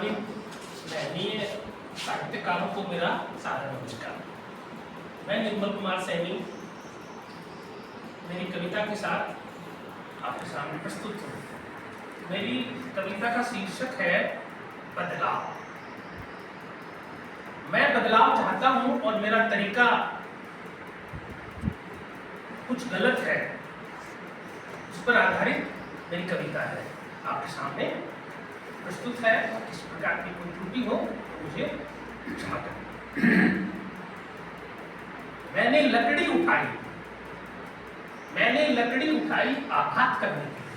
सम्मानित महनीय साहित्यकारों को मेरा सादर नमस्कार। मैं निर्मल कुमार सैनी मेरी कविता के साथ आपके सामने प्रस्तुत हूँ। मेरी कविता का शीर्षक है बदलाव। मैं बदलाव चाहता हूँ और मेरा तरीका कुछ गलत है, उस पर आधारित मेरी कविता है, आपके सामने प्रस्तुत है। किस प्रकार की कोई त्रुटि हो तो मुझे क्षमा करें। मैंने लकड़ी उठाई आघात करने के लिए।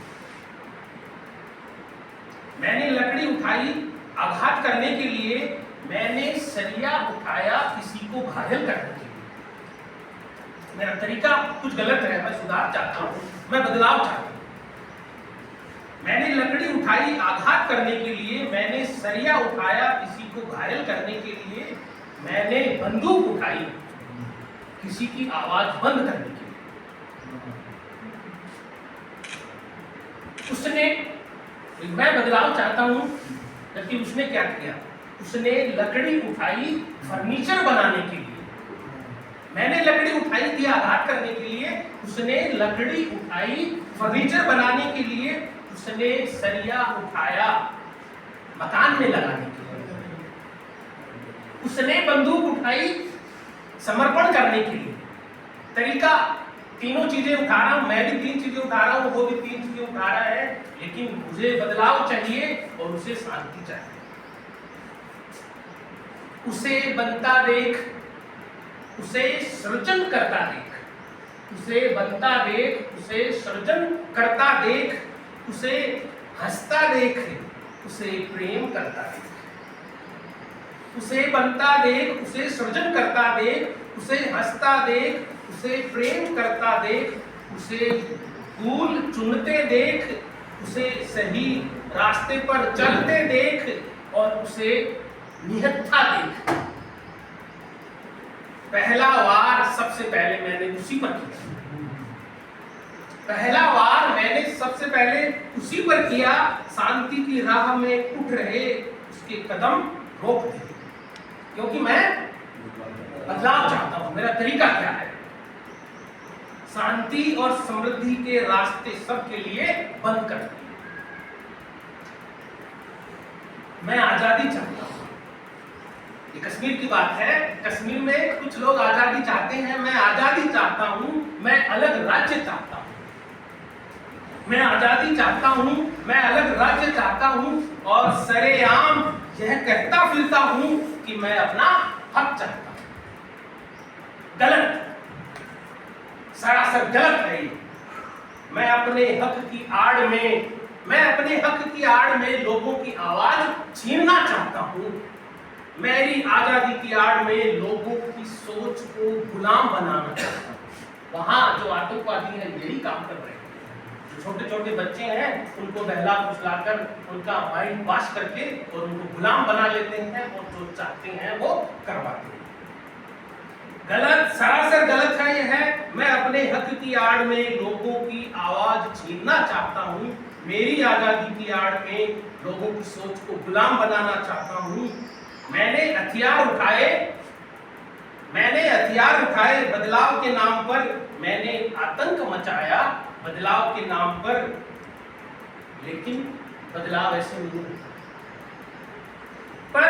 मैंने लकड़ी उठाई आघात करने के लिए। मैंने सरिया उठाया किसी को घायल करने के लिए। मेरा तरीका कुछ गलत है, मैं सुधार चाहता हूँ, मैं बदलाव चाहता हूँ। मैंने लकड़ी उठाई आघात करने के लिए। मैंने सरिया उठाया किसी को घायल करने के लिए। मैंने बंदूक उठाई किसी की आवाज बंद करने के लिए। उसने, मैं बदलाव चाहता हूं, जबकि उसने क्या किया? उसने लकड़ी उठाई फर्नीचर बनाने के लिए। मैंने लकड़ी उठाई थी आघात करने के लिए, उसने लकड़ी उठाई फर्नीचर बनाने के लिए। उसने सरिया उठाया मकान में लगाने के लिए। उसने बंदूक उठाई समर्पण करने के लिए। तरीका तीनों चीजें उठा रहा हूं, मैं भी तीन चीजें उठा रहा हूं, वो भी तीन चीजें उठा रहा है, लेकिन मुझे बदलाव चाहिए और उसे शांति चाहिए। उसे बनता देख, उसे सृजन करता देख, उसे बनता देख, उसे सृजन करता देख, उसे हंसता देख, उसे प्रेम करता देख। उसे बनता देख, उसे सृजन करता देख, उसे हंसता देख, उसे प्रेम करता देख, उसे फूल चुनते देख, उसे सही रास्ते पर चलते देख और उसे निहत्था देख। पहला वार सबसे पहले मैंने उसी पर किया। पहला वार मैंने सबसे पहले उसी पर किया। शांति की राह में उठ रहे उसके कदम रोक दे, क्योंकि मैं बदलाव चाहता हूं। मेरा तरीका क्या है? शांति और समृद्धि के रास्ते सबके लिए बंद कर दिए। मैं आजादी चाहता हूं। ये कश्मीर की बात है। कश्मीर में कुछ लोग आजादी चाहते हैं, मैं आजादी चाहता हूं। मैं अलग राज्य चाहता हूं। मैं आजादी चाहता हूं, मैं अलग राज्य चाहता हूं और सरेआम यह कहता फिरता हूं कि मैं अपना हक चाहता हूं। गलत, सरासर गलत है ये। मैं अपने हक की आड़ में लोगों की आवाज छीनना चाहता हूं। मेरी आजादी की आड़ में लोगों की सोच को गुलाम बनाना चाहता हूं। वहां जो आतंकवादी हैं यही काम कर रहे हैं। छोटे छोटे बच्चे हैं, उनको बहला फुसलाकर उनका माइंड वॉश करके और उनको गुलाम बना लेते हैं और जो चाहते हैं वो करवाते हैं। गलत, सरासर गलत है यह है। मैं अपने हक की आड़ में लोगों की आवाज छीनना चाहता हूं। मेरी आजादी की आड़ में लोगों की सोच को गुलाम बनाना चाहता हूं। मैंने हथियार उठाए बदलाव के नाम पर। मैंने आतंक मचाया बदलाव के नाम पर, लेकिन बदलाव ऐसे नहीं होता। पर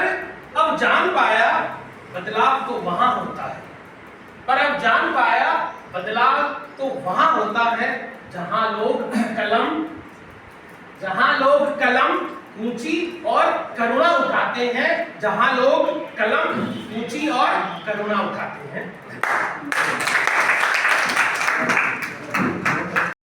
अब जान पाया बदलाव तो वहां होता है। पर अब जान पाया बदलाव तो वहां होता है जहां लोग कलम ऊंची और करुणा उठाते हैं। जहां लोग कलम ऊंची और करुणा उठाते हैं।